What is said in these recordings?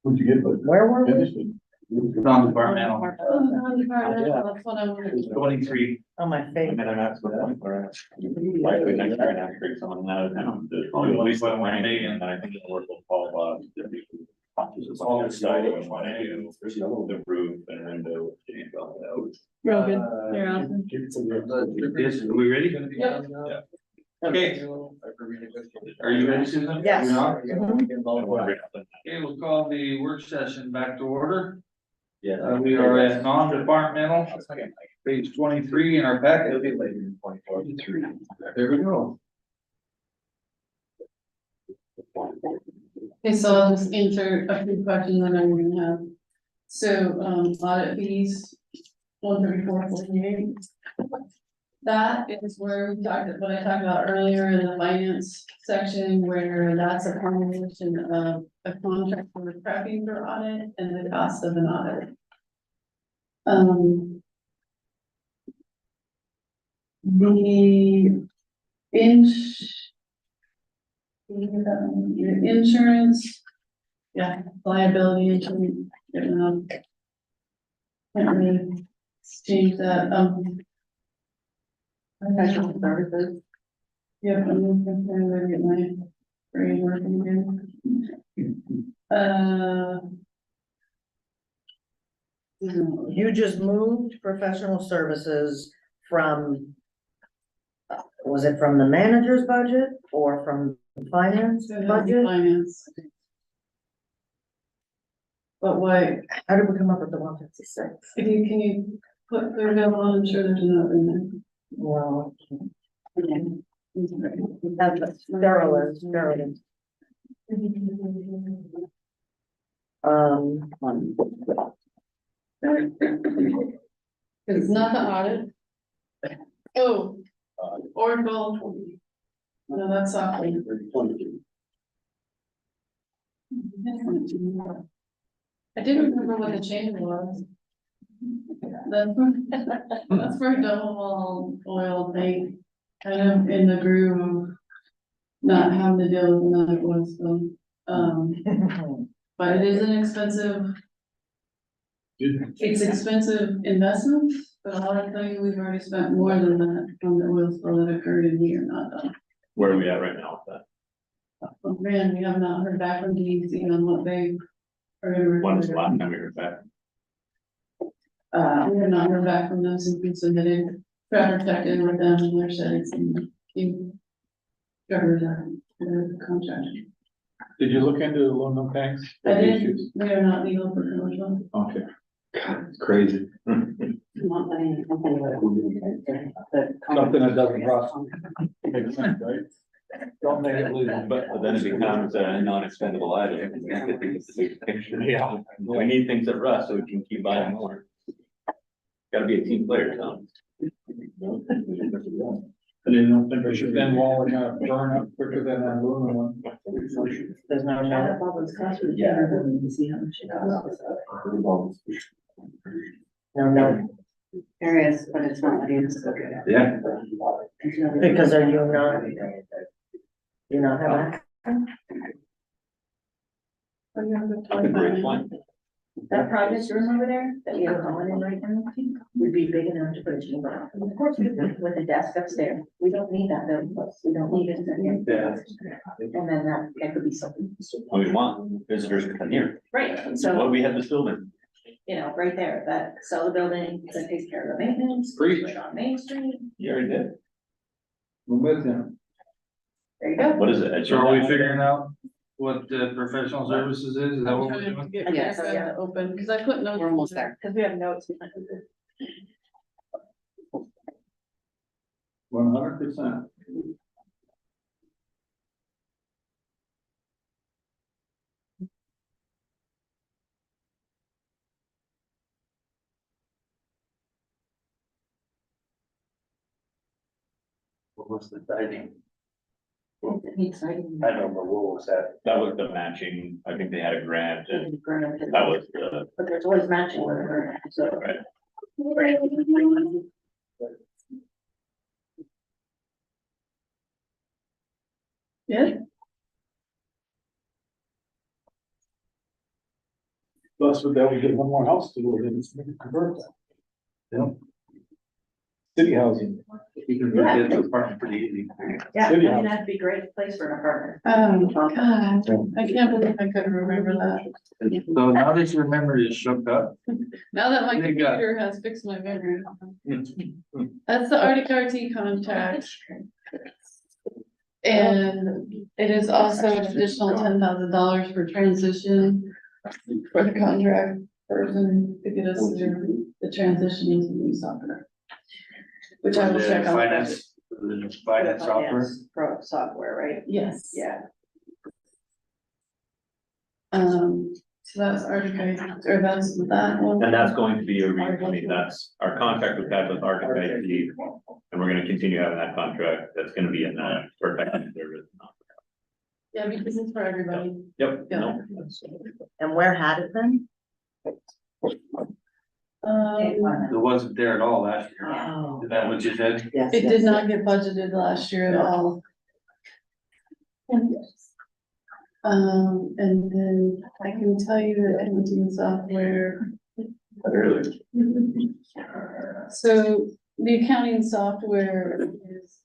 What'd you get? Where were we? Non-departmental. That's what I wanted. 23. Oh, my favorite. Next year, and bring someone out of town. Only at least one day, And I think it'll work with Paul, it's all all exciting, exciting. want to do the roof and window change all that. Real good. You're awesome. Yes, are we ready? Yep. Okay. Are you ready, Susan? Yes. You are? Okay. Okay, we'll call the work session back to order. Yeah. We are at non-departmental, page 23 in our packet. There we go. Okay, so I'll just answer a few questions that I'm gonna have. So, audit fees, 134.48. That is where we talked, what I talked about earlier in the finance section, where that's a combination of a contract for prepping for audit and the cost of an audit. The your insurance, yeah, liability insurance, can't really change that, professional services. Yep, I'm gonna get my brain working again. You just moved professional services from, was it from the manager's budget or from the finance budget? Finance. But why, How did we come up with the 156? can you put clear down on, I'm sure there's a note in Well, there. that's Daryl's. It's not the audit. Oh, Oracle. No, that's software. I didn't remember what the change was. That's for double wall oil tank, kind of in the groove of not having to deal with another one, so, but it is an expensive. It's expensive investment, but I'll tell you, we've already spent more than that on the oil spill that occurred and we are not done. Where are we at right now with that? Oh, man, we have not heard back from DEC on what they are gonna. When's the last time we heard back? We have not heard back from them since we submitted, Trevor checked in with them and they're said it's in, Trevor's, the contract. Did you look into aluminum tanks? I did, they are not legal for commercial. Okay. God, it's crazy. Something Something that doesn't rust. Makes sense, right? Don't make it legal. But then it becomes a non-expendable item. You have to think it's the big picture. Yeah. We need things that rust so we can keep buying more. Gotta be a team player, Tom. And then don't think we should then wall it up, burn up quicker than that aluminum one. There's no note. No, no, There is, but it's not letting us look at it. Yeah. because are you not? You not have That's a great point. That project room over there that we have going in right now would be big enough to put a chamber. And of course, with the desk upstairs, we don't need that building plus, we don't need it in here. And then that could be something. We want visitors to come here. Right, What do so, we have this building? you know, right there, that sell the building, that takes care of the maintenance. Preach. Right on Main Street, You already did. I'm with him. there you go. What is it? So are we figuring out what the professional services is that what we're doing? Yes, yeah. To open, because I put notes. We're almost there, because we have notes. 100%. What was the dining? Exciting. I don't remember what was that. That was the matching, I think they had a grant and that was the, But there's always matching with her, so. right. Yeah. Plus, with that, we get one more house to live in, it's maybe convert that. You know? City housing. You can put it in the apartment pretty easy. Yeah, I City mean, house. that'd be a great place for an apartment. God, I can't believe I couldn't remember that. So now that your memory is shook up. Now that my There you go. computer has fixed my memory. That's the Arctic RT contract. And it is also an additional $10,000 for transition for the contract person to get us through the transition into new software. Which I will The check out. the finance software. Pro software, right? Yes. Yeah. So that's Arctic, or that's that one. And that's going to be I mean, that's our contract we've had with Arctic IT, and we're gonna continue having that contract, that's gonna be in the professional service. Yeah, because it's for everybody. Yep, Yeah. no, that's- And where had it been? It wasn't there at all last year. Oh. Is that what you said? Yes. It did not get budgeted last year at all. And then I can tell you that Edmonton software. Really? So the accounting software is,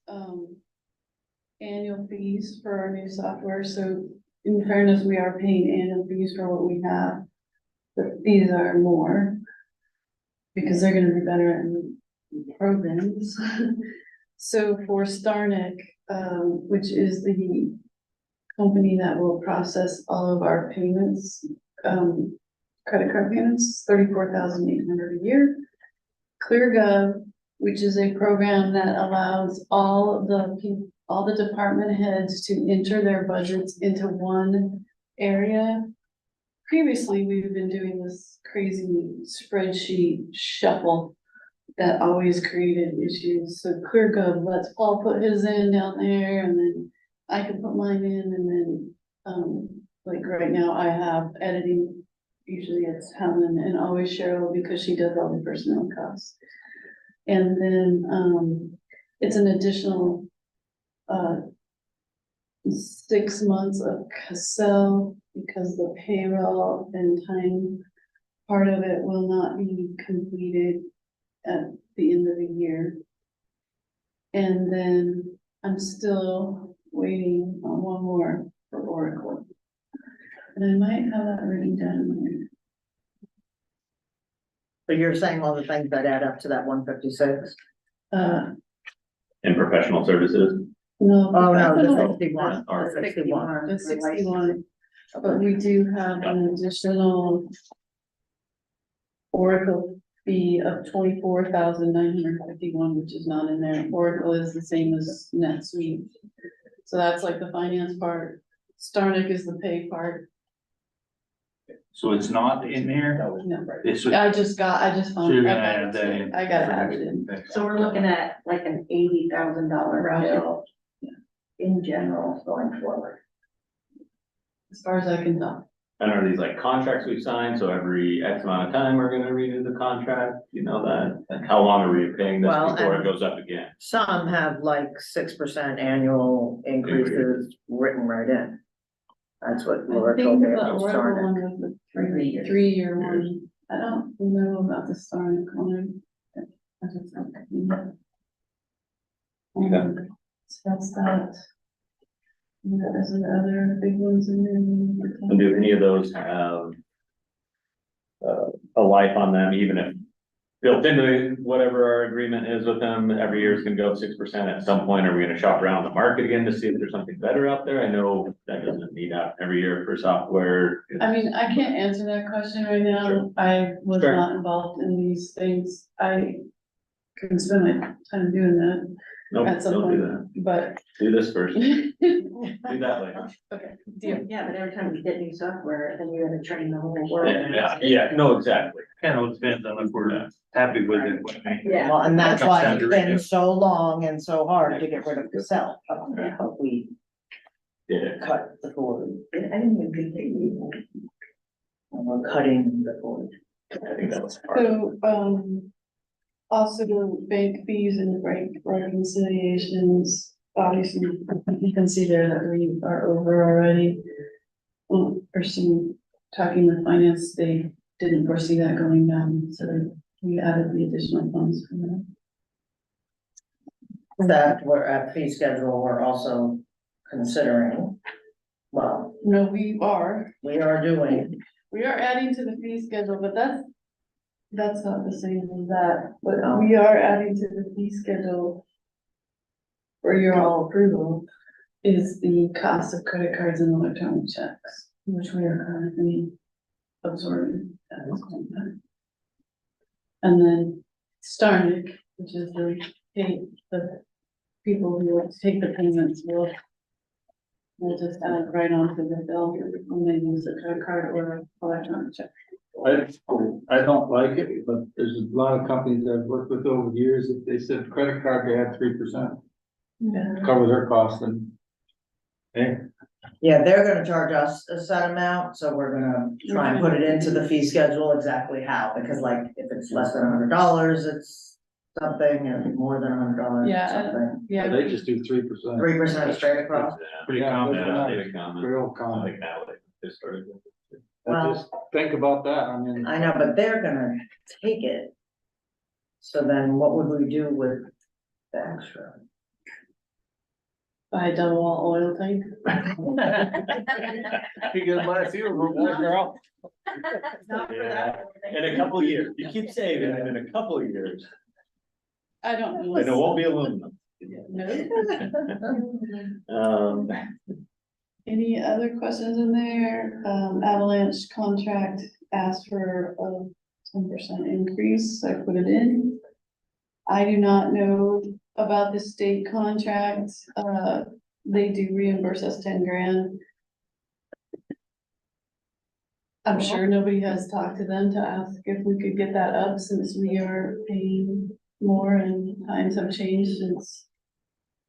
annual fees for our new software, so in fairness, we are paying annual fees for what we have. But these are more. Because they're gonna be better at programs. So for Starnick, which is the company that will process all of our payments, credit card payments, $34,800 a year. ClearGov, which is a program that allows all the department heads to enter their budgets into one area. Previously, we've been doing this crazy spreadsheet shuffle that always created issues. So ClearGov lets Paul put his in down there, and then I can put mine in, and then, like right now, I have editing. Usually it's Helen and always Cheryl, because she does all the personnel costs. And then, it's an additional, 6 months of Cassell, because the payroll and time part of it will not be completed at the end of the year. And then I'm still waiting on one more for Oracle. And I might have that written down. So you're saying all the things that add up to that 156? In professional services, No. Oh, no, the professional- 61. Or- The 61. The 61, but we do have an additional Oracle fee of 24,951, which is not in there. Oracle is the same as NetSuite. So that's like the finance part. Starnick is the pay part. So it's not in here? No, It's. I just found. So you're I gonna got add it that today. in. I got it added in. So we're looking at like an $80,000 bill. In general going forward. As far as I can tell. and are these like contracts we've signed, so every X amount of time we're gonna renew the contract, you know that? And how long are we paying this Well, before and- it goes up again? Some have like 6% annual increases written right in. That's what I Laura think told me the about Oracle Starnet. one was the 3 years. 3-year one. I don't know about the Starnick one. So that's that. There's other big ones in there. And do any of those have a life on them, even if built into whatever our agreement is with them, every year is gonna go up 6%. At some point, are we gonna shop around the market again to see if there's something better out there? I know that doesn't need out every year for software. I mean, I can't answer that question right now. Sure. I was Sure. not involved in these things. I can spend my time doing that Nope, at some don't do point, that. but. Do this first, do that later. Okay, deal. Yeah, but every time you get new software, then you're gonna train the whole world. Yeah, no, exactly. Kind of depends on if we're happy with it. Yeah. Well, and that's why Sounds it's really been good. so long and so hard to get rid of Cassell. But we Yeah. cut the cord, I didn't even think they knew. and we're cutting the cord. I think that was part of it. So, also the bank fees and bank reconciliations, obviously, you can see there that we are over already. Or some, talking with finance, they didn't foresee that going down, so we added the additional funds for that. That we're at fee schedule, we're also considering, well, No, we are adding to the fee schedule, but that's not the same as that, but we are adding to the fee schedule for your all approval is the cost of credit cards and electronic checks, which we are currently absorbing at this point in time. And then Starnick, which is the people who like to take the payments will just add right onto the bill when they use a credit card or electronic check. I don't like it, but there's a lot of companies that I've worked with over the years, if they said credit card, they had 3%, cover their costs and. yeah, they're gonna charge us a set amount, so we're gonna try and put it into the fee schedule exactly how, because like, if it's less than $100, it's something, and more than $100, Yeah, something. Yeah, They just do 3%. 3% straight across. Pretty Yeah, common. that's Yeah, not- pretty common. Real I common. think that way, historically. Well- Just think about that, I mean. I know, but they're gonna take it. So then what would we do with the extra? buy double wall oil tank. You can buy a few of them, girl. Yeah, in a couple of years, you keep saving, and in a couple of years, I don't know. and it won't be aluminum. No. Um, Any other questions in there? Avalanche contract asked for a 10% increase, I put it in. I do not know about the state contract, they do reimburse us 10 grand. I'm sure nobody has talked to them to ask if we could get that up since we are paying more and times have changed since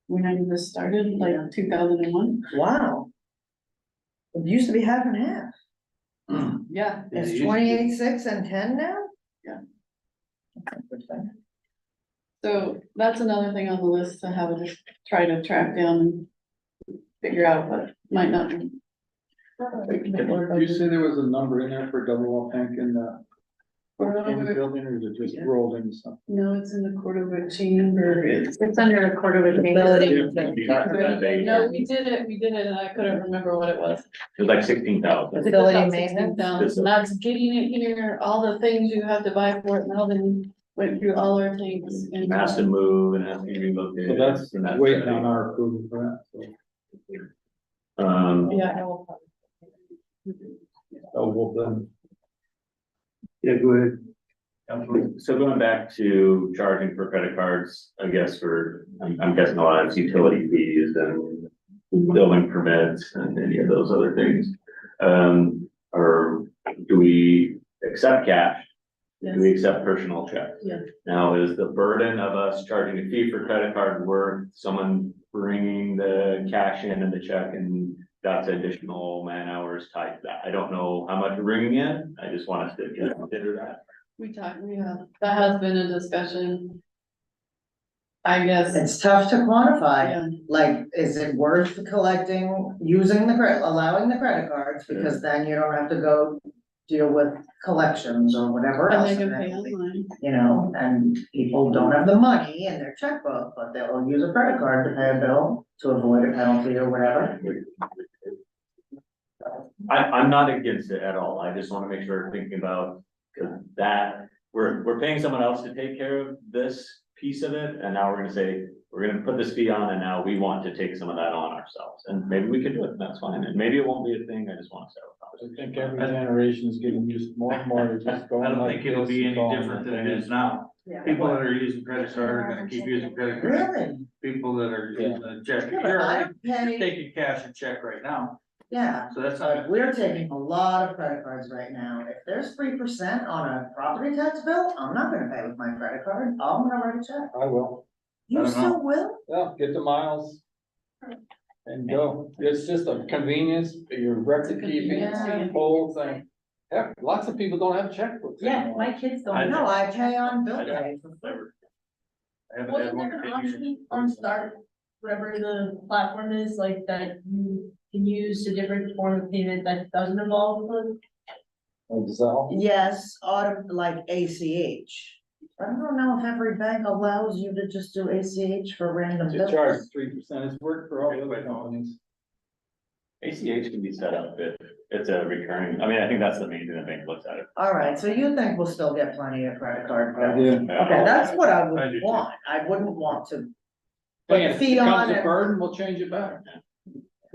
when I this started, like 2001. Wow. It used to be half and half. Yeah. It's 28.6 and 10 now? Yeah. Interesting. So that's another thing on the list to have to try to track down and figure out what might not be. You say there was a number in there for double wall tank in the building, or is it just rolled into something? No, it's in the Cordova chamber. It's under a quarter of a No, we did it, and I couldn't remember what it was. It was like 16,000. Facility maintenance? $16,000. That's getting it here, all the things you have to buy for it, Melvin went through all our tanks and. Has to move and has to be relocated. So that's and waiting on our approval for that, so. Yeah. I will probably- Oh, well done. Yeah, go ahead. So going back to charging for credit cards, I guess I'm guessing a lot of it's utility fees and building permits and any of those other things. Or do we accept cash? Yes. Do we accept personal checks? Yeah. Now, is the burden of us charging a fee for credit card worth someone bringing the cash in and the check, and that's additional man hours tied to that? I don't know how much we're bringing in. I just want us to consider that. We have, that has been a discussion. I guess, It's tough to quantify. yeah, Like, is it worth collecting, using the credit, allowing the credit cards, because then you don't have to go deal with collections or whatever and else. they can and pay everything, online. You know, and people don't have the money in their checkbook, but they'll use a credit card to pay a bill to avoid a penalty or whatever. I'm not against it at all. I just wanna make sure we're thinking about, cause that, we're paying someone else to take care of this piece of it, and now we're gonna say, we're gonna put this fee on, and now we want to take some of that on ourselves, and maybe we could do it, that's fine, and maybe it won't be a thing, I just wanna say. I think every generation is getting used more and more to just going. I don't like think it'll this be and any calling different than it it is now. People that are using credit card are gonna keep using credit card. Really? People that are using a check, Yeah, but you're I already don't pay, taking cash and check right now, yeah, so that's but not. we're taking a lot of credit cards right now. If there's 3% on a property tax bill, I'm not gonna pay with my credit card, I'm gonna write a check. I will, You don't know. still will? yeah, get the miles. And go, it's just a convenience, your record keeping, convenience. whole thing. Yeah, lots of people don't have checkbooks Yeah, anymore. my kids I don't. No, I pay on bill I don't- pay. Never. I haven't had Wasn't one there an that option usually- on Start, whatever the platform is, like that you can use a different form of payment that doesn't involve one? Yes, like ACH. I don't know if every bank allows you to just do ACH for random To charge bills. 3%, it's worked for all the other companies. ACH can be set up if it's a recurring, I mean, I think that's the main thing the bank looks at it. All right, so you think we'll still get plenty of credit card I bills? did. Okay, that's what I I would do too. want. I wouldn't want to. Put Hey, the if it fee on becomes a it. burden, we'll change it back.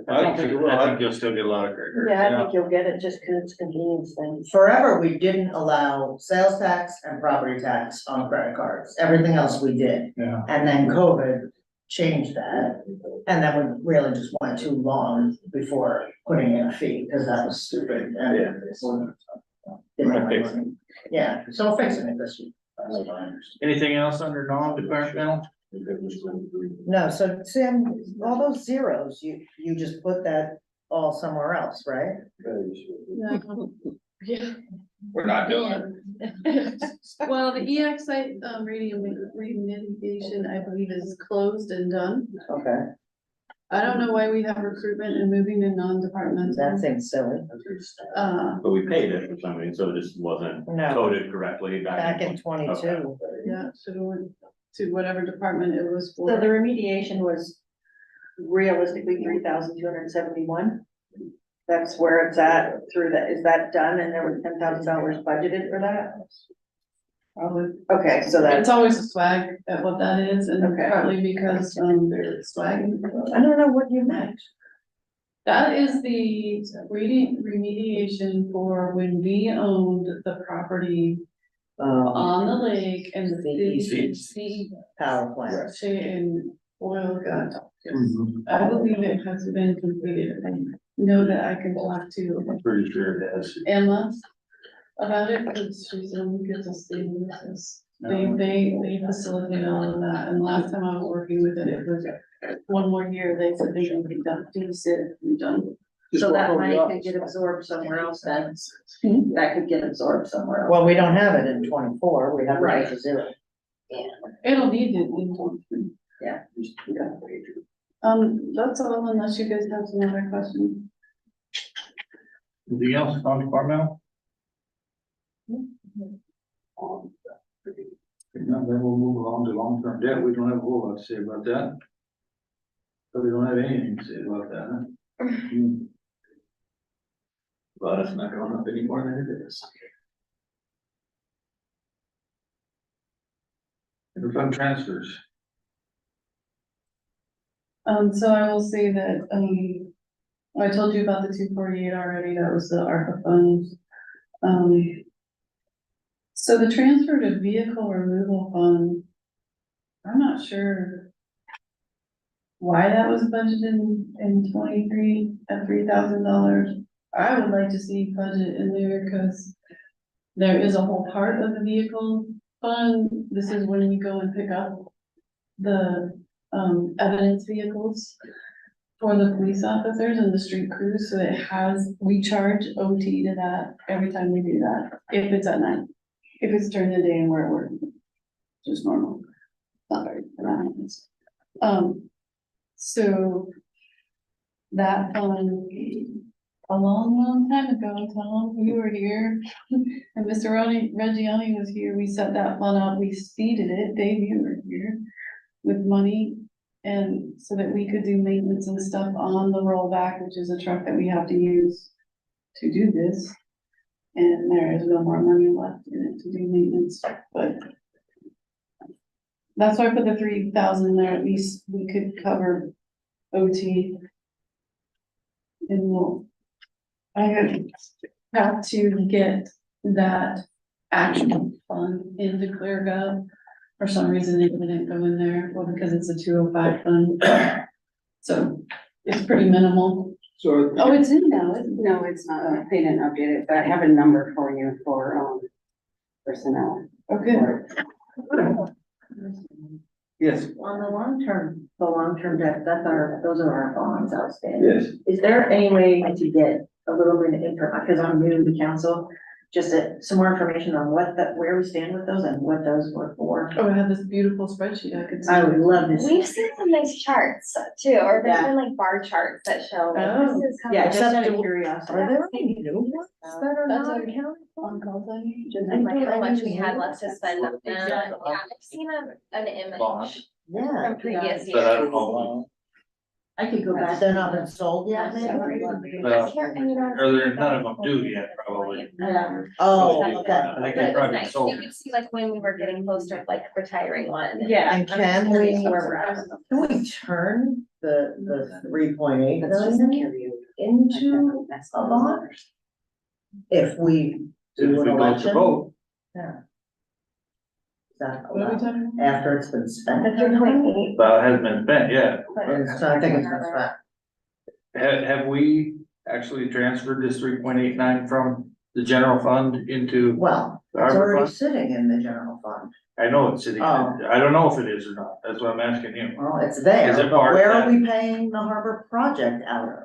I don't think it will. I think you'll still get a lot of credit. Yeah, I think you'll get it just because it's convenience thing. Forever, we didn't allow sales tax and property tax on credit cards. Everything else we did. Yeah. And then COVID changed that. And then we really just went too long before putting in a fee, because that was stupid. and Yeah. Didn't We're gonna make fix it. money. Yeah, so we're fixing it this year. That's what I understand. Anything else under non-departmental? No, so Sam, all those zeros, you just put that all somewhere else, right? No. Yeah. We're not doing it. Well, the EX site, remediation, I believe is closed and done. Okay, I don't know why we have recruitment and moving in non-departmental. that seems silly. But we paid it for some reason, so it just wasn't No, coded correctly back in 22. Yeah, should have went to whatever department it was for. So the remediation was realistically 3,271. That's where it's at through that. Is that done? And there was $10,000 budgeted for that? Probably. Okay, so that's, It's always a swag at what that is, and Okay. partly because, they're swagging. I don't know what you meant. That is the remediation for when we owned the property on the lake and the sea Power plant. and oil got. Mhm. I believe it has been completed. I know that I can talk to I'm pretty sure it has. Emma about it, because she's the one who gets us the invoices. They facilitate all of that, and last time I was working with it, it was one more year, they said they can be done, done. Just so walk that over money the could office. get absorbed somewhere else then. That could get absorbed somewhere else. Well, we don't have it in 24, we have it Right. as a zero. It'll need it in 23. Yeah. That's all, unless you guys have some other questions. Anything else non-departmental? No, then we'll move along to long-term debt. We don't have a whole lot to say about that. But we don't have anything to say about that, huh? But it's not going up any more than it is. Fund transfers. So I will say that, I told you about the 248 already, that was the ARPA funds. So the transfer to vehicle removal fund, I'm not sure why that was budgeted in 23 at $3,000. I would like to see budget in there, because there is a whole part of the vehicle fund. This is when we go and pick up the evidence vehicles for the police officers and the street crews, so it has, we charge OT to that every time we do that, if it's at night. If it's during the day and we're working, just normal, not very, that happens. So that fund, a long time ago, Tom, you were here, and Mr. Reggiani was here, we set that fund up, we seeded it, Dave, you were here, with money, and so that we could do maintenance and stuff on the rollback, which is a truck that we have to use to do this. And there is no more money left in it to do maintenance, but that's why I put the 3,000 there, at least we could cover OT. And we'll, I have to get that action fund into ClearGov. For some reason, it didn't go in there, well, because it's a 205 fund. So it's pretty minimal. So. Oh, it's in now, isn't it? No, it's not, they didn't update it, but I have a number for you for, personnel. Okay. Yes. On the long-term debt, those are our bonds outstanding. Yes. Is there any way to get a little bit of information, because I'm new to the council, just some more information on where we stand with those and what those were for. Oh, I have this beautiful spreadsheet I could see. I would love to see. We've seen some nice charts too, or there's Yeah. been like bar charts that show like Oh. this is how. Yeah, much- just out Except of it- curiosity. Are there any new ones that are That's not okay. accounted for? On call time. And like how much we had left to spend on that. Yeah, I've seen an image Yeah. from previous But I years. don't know, I could go back. They're not been sold yet, maybe? well, Can't- you know, or there, none of them do yet, probably. Oh, I okay. think But they it was probably nice. sold. You could see like when we were getting close to like retiring one. Yeah. And can we, Where we're at. can we turn the 3.8 That's just million into a bond? If we If do we an go to election? vote, Is that What are we allowed talking about? after it's been spent? The 3.8. well, it hasn't been spent yet. So I think it's been spent. Have we actually transferred this 3.89 from the general fund into Well, the it's harbor already fund? sitting in the general fund. I know it's sitting, Oh. I don't know if it is or not, that's what I'm asking you. Well, it's there, Is it but part of where are that? we paying the harbor project out of?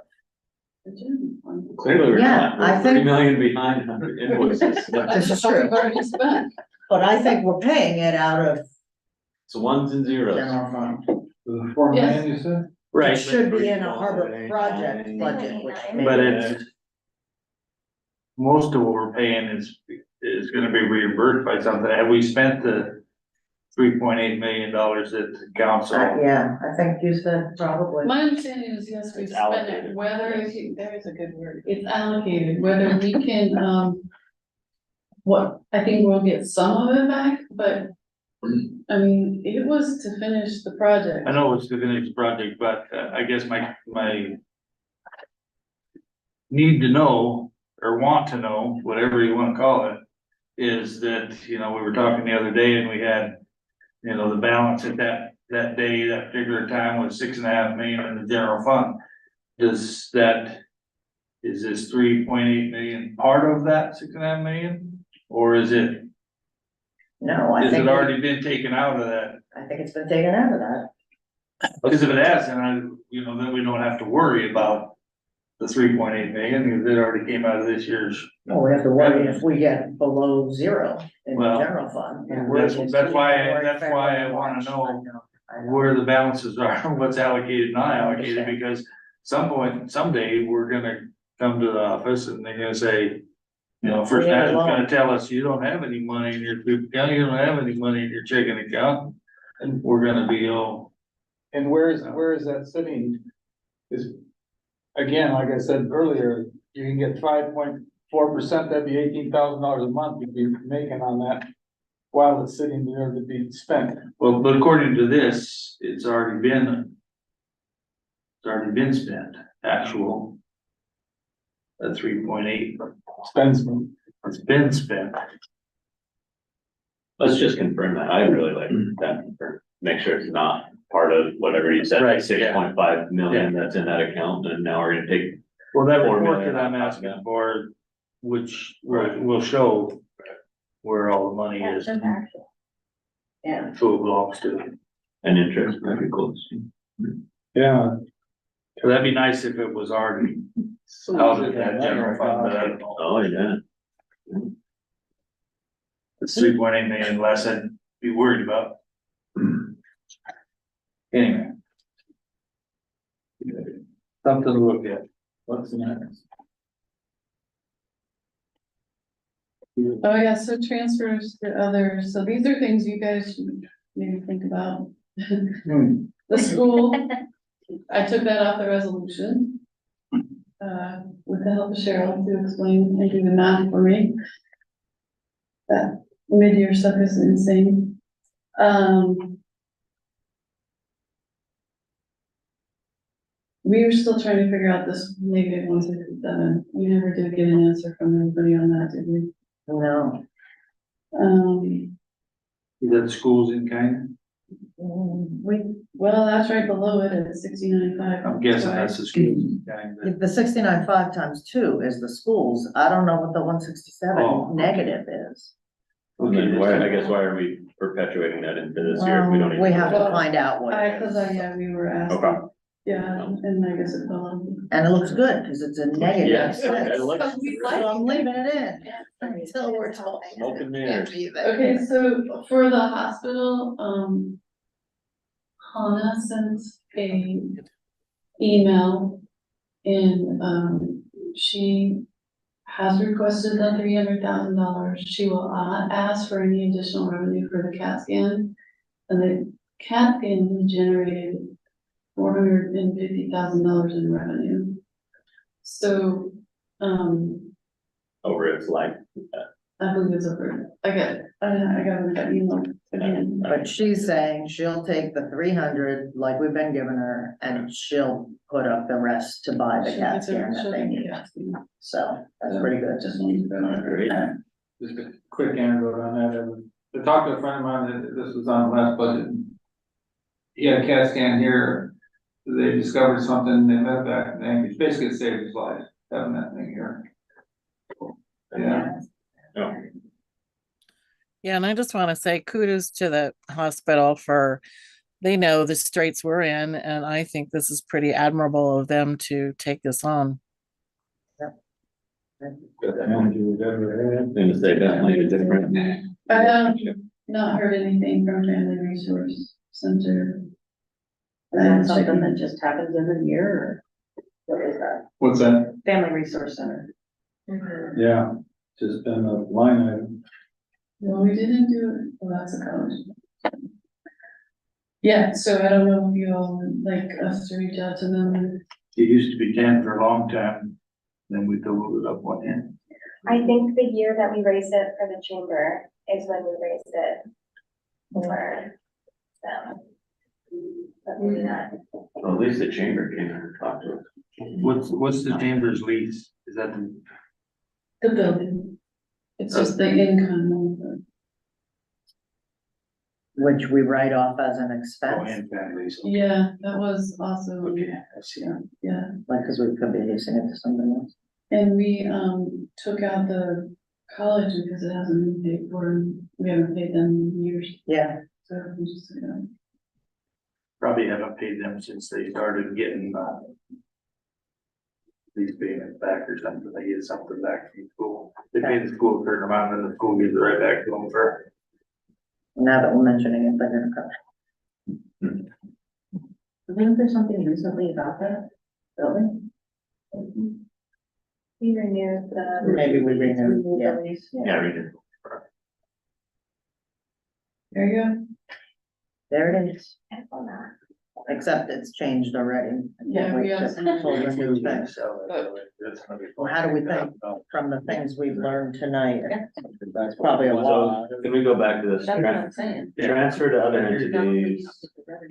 Clearly, we're Yeah, not, I we're think- 3 million behind on invoices. This is true. Already spent. But I think we're paying it out of It's ones and zeros. general fund. The 4 million, you said? It should be in a harbor project budget, which maybe. But it's. Most of what we're paying is gonna be reimbursed by something. Have we spent the $3.8 million that the council? Yeah, I think you said probably. My understanding is, yes, we It's spent it, allocated. whether, there is a good word, it's allocated, whether we can, what, I think we'll get some of it back, but, I mean, it was to finish the project. I know it's the next project, but I guess my need to know or want to know, whatever you wanna call it, is that, you know, we were talking the other day and we had, you know, the balance at that day, that particular time was 6.5 million in the general fund. Is this 3.8 million part of that 6.5 million? Or is it No, I think, already been taken out of that? I think it's been taken out of that. Because if it has, then then we don't have to worry about the 3.8 million, because it already came out of this year's. Well, we have to worry if we get below zero in the Well, general fund. that's why I wanna know where the balances are, what's allocated, not allocated, because someday, we're gonna come to the office and they're gonna say, you know, First Yeah, National's well- gonna tell us, you don't have any money in your food account, you don't have any money in your checking account, and we're gonna be all. And where is that sitting? Is, again, like I said earlier, you can get 5.4%, that'd be $18,000 a month you'd be making on that. While it's sitting there to be spent. Well, but according to this, it's already been spent, actual. At 3.8, Spends them. it's been spent. Let's just confirm that. I'd really like that, confirm. Make sure it's not part of whatever you said, Right, like 6.5 million that's in that account, and now we're gonna take. Well, that 4 report million that I'm out of asking that. for, which will show where all the money is, That's actually. Yeah. who it belongs to. And interest, that'd be close. Yeah. So that'd be nice if it was already out of that general fund, but I don't know. Oh, yeah. It's 3.8 million less I'd be worried about. Anyway. Something to look at. What's the next? Oh, yeah, so transfers to others, so these are things you guys should maybe think about. The school, I took that off the resolution. With the help of Cheryl to explain and do the math for me. That mid-year stuff is insane. We are still trying to figure out this negative 167. We never did get an answer from anybody on that, did we? No. Is that schools in kind? Well, that's right below it at 69.5. I'm guessing that's the schools in kind, but The 69.5 times 2 is the schools. I don't know what the 167 Oh, okay. negative is. And then why are we perpetuating that into this year if we don't even? We have to Well, find out what it Cause is. yeah, we were Okay. asking. Yeah, and I guess it fell off. And it looks good, cause it's a negative. Yes, six. it looks- So I'm leaving it in until we're told. Smoke and mirrors. Okay, so for the hospital, Hannah sent a email and, she has requested the $300,000. She will ask for any additional revenue for the CAT scan. And the CAT scan generated $450,000 in revenue. So, Over its life. I believe it's over, I got that email again. But she's saying she'll take the 300 like we've been giving her and she'll put up the rest to buy the CAT scan that they need. So that's pretty good. Just wanted to go on. Great. Just a quick anecdote on that. I talked to a friend of mine, that this was on the last budget. He had a CAT scan here. They discovered something, they met back, and it's basically saved his life, having that thing here. Yeah. Oh, Yeah, and I just want to say kudos to the hospital for, they know the straits we're in, and I think this is pretty admirable of them to take this on. Gonna say definitely a different. I have not heard anything from Family Resource Center. Is that something that just happens every year, or what is that? What's that? Family Resource Center. Yeah, just been a line item. No, we didn't do it, well, that's a college. Yeah, so I don't know if you all would like us to reach out to them. It used to be 10 for a long time, then we doubled it up one end. I think the year that we raised it for the chamber is when we raised it for them. But maybe not. Well, at least the chamber came in and talked to us. What's the chamber's lease? Is that The building. It's just the income. of it. Which we write off as an expense, and families? Yeah, that was also, Okay, I see. yeah, like, cause we could be leasing it to somebody else. and we, took out the college because it hasn't been paid for, and we haven't paid them in years, Yeah, so we just took it out. Probably haven't paid them since they started getting, these payments back or something, they get something back from school. They pay the school a certain amount, and the school gives it right back to them for. now that we're mentioning it, they're gonna come. Wasn't there something recently about that building? We renewed the. Maybe we renewed, yeah. Yeah, we did. There you go. There it is, I don't know. except it's changed already. Yeah, we have Just some- told her new things. Well, how do we think from the things we've learned tonight? That's probably a lot. So can we go back to this? That's what I'm saying. Transfer to other entities,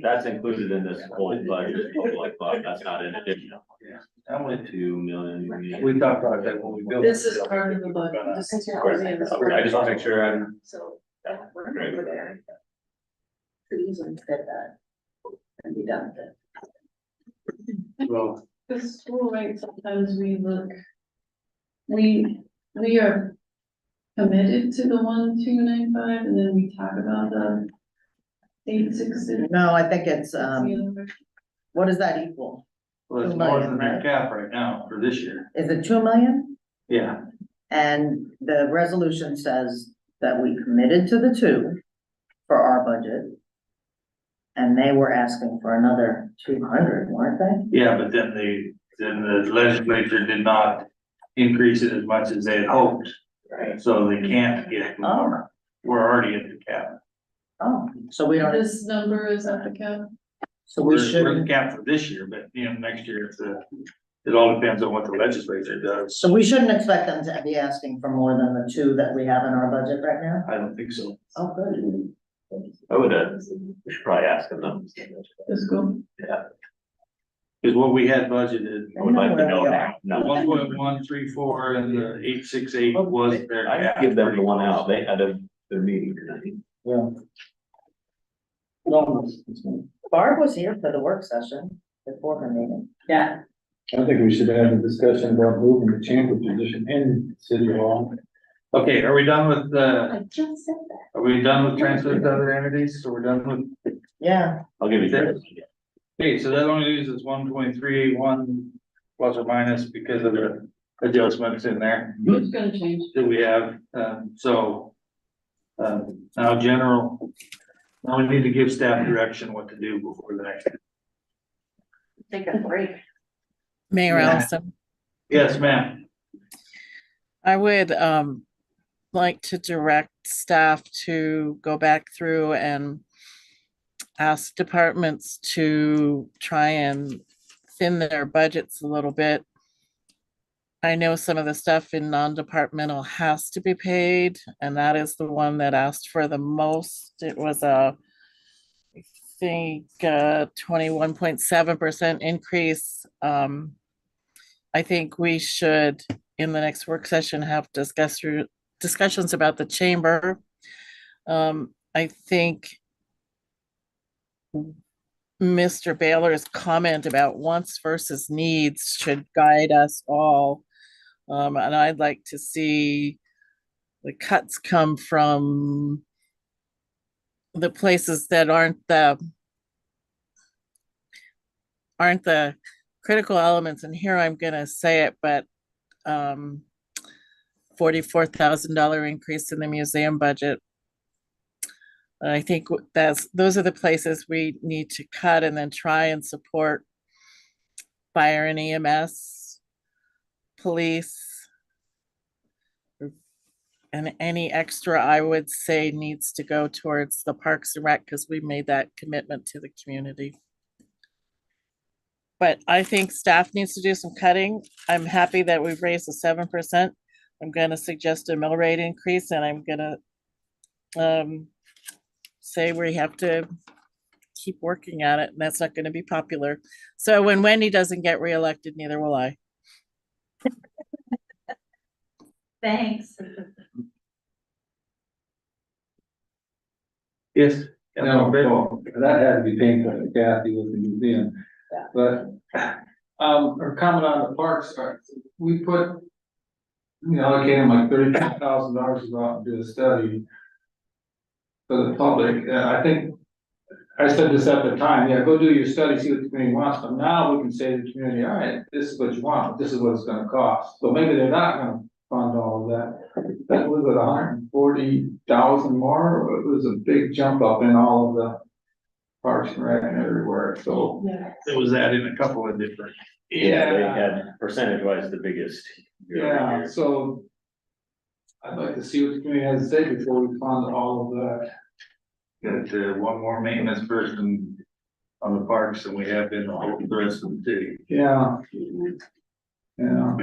that's included in this whole budget, like, that's not in addition. How much? 2 million. We talked about that when we built. This is part of the budget. This is part of the- Okay, I just wanna make sure I'm. So, we're over there. Could easily fit that. And be done with it. Well, The school rate, sometimes we look, we are committed to the 1,295, and then we talk about the 866. No, I think it's, what does that equal? well, it's 2 more million, than their right? cap right now for this year. Is it 2 million? Yeah, And the resolution says that we committed to the 2 for our budget. And they were asking for another 200, weren't they? yeah, but then the legislature did not increase it as much as they had hoped. Right. So they can't get more. We're already at the cap. Oh, so we don't, This number is at the cap. so we We're the shouldn't, cap for this year, but next year it all depends on what the legislature does. so we shouldn't expect them to be asking for more than the 2 that we have in our budget right now? I don't think so. Oh, good. I would, we should probably ask them. The school. Cause what we had budgeted, I would like to know now. No. 1.134 and the 868 was their I cap. give them the one out, they had their meeting tonight. Barb was here for the work session before her meeting. Yeah. I think we should have a discussion about moving the chamber position in City Hall. Okay, are we done with I just said that. are we done with transfer to other entities? So we're done with, Yeah, I'll give you this. Okay, so that only leaves us 123.1 plus or minus because of the adjustments in there It's gonna change. that we have, so. Now general, now we need to give staff direction what to do before the next. Take a break. Mayor Yeah. Allison, Yes, ma'am. I would like to direct staff to go back through and ask departments to try and thin their budgets a little bit. I know some of the stuff in non-departmental has to be paid, and that is the one that asked for the most. It was I think, 21.7% increase. I think we should, in the next work session, have discussions about the chamber. I think Mr. Baylor's comment about wants versus needs should guide us all. And I'd like to see the cuts come from the places that aren't the critical elements. And here I'm gonna say it, but $44,000 increase in the museum budget. I think those are the places we need to cut and then try and support fire and EMS, police. And any extra, I would say, needs to go towards the Parks and Rec because we made that commitment to the community. But I think staff needs to do some cutting. I'm happy that we've raised the 7%. I'm gonna suggest a mill rate increase and I'm gonna say we have to keep working at it, and that's not gonna be popular. So when Wendy doesn't get reelected, neither will I. Thanks. Yes. No, well, that had to be painful for Kathy with the museum. But, or comment on the parks, we put, allocated like $35,000 to go out and do a study for the public, and I think, I said this at the time, yeah, go do your study, see what the community wants, but now we can say to the community, all right, this is what you want, but this is what it's gonna cost. So maybe they're not gonna fund all of that. That was at 140,000 more, it was a big jump up in all of the parks and rec and everywhere, so. Yeah. It was that in a couple of different. They had percentage wise the biggest. Yeah, so. I'd like to see what the community has to say before we fund all of that. Got one more maintenance person on the parks than we have in the rest of the city. Yeah. Yeah.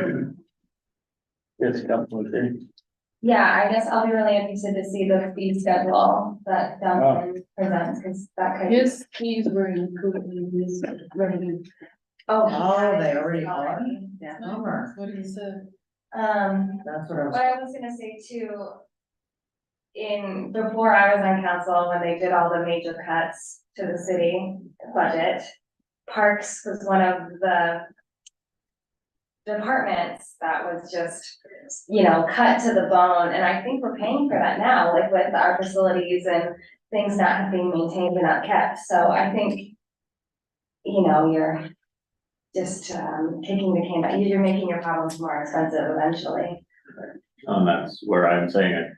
It's a couple of things. Yeah, I guess I'll be really interested to see the fee schedule that Duncan presents, because that could. His fees were included in his revenue. Oh, they already are? Yeah. Bummer. What he said. That's what I was. What I was gonna say too, before I was on council, when they did all the major cuts to the city budget, Parks was one of the departments that was just, cut to the bone, and I think we're paying for that now, like with our facilities and things not being maintained and not kept, so I think, you're just, kicking the can, down. You're making your problems more expensive eventually. That's where I'm saying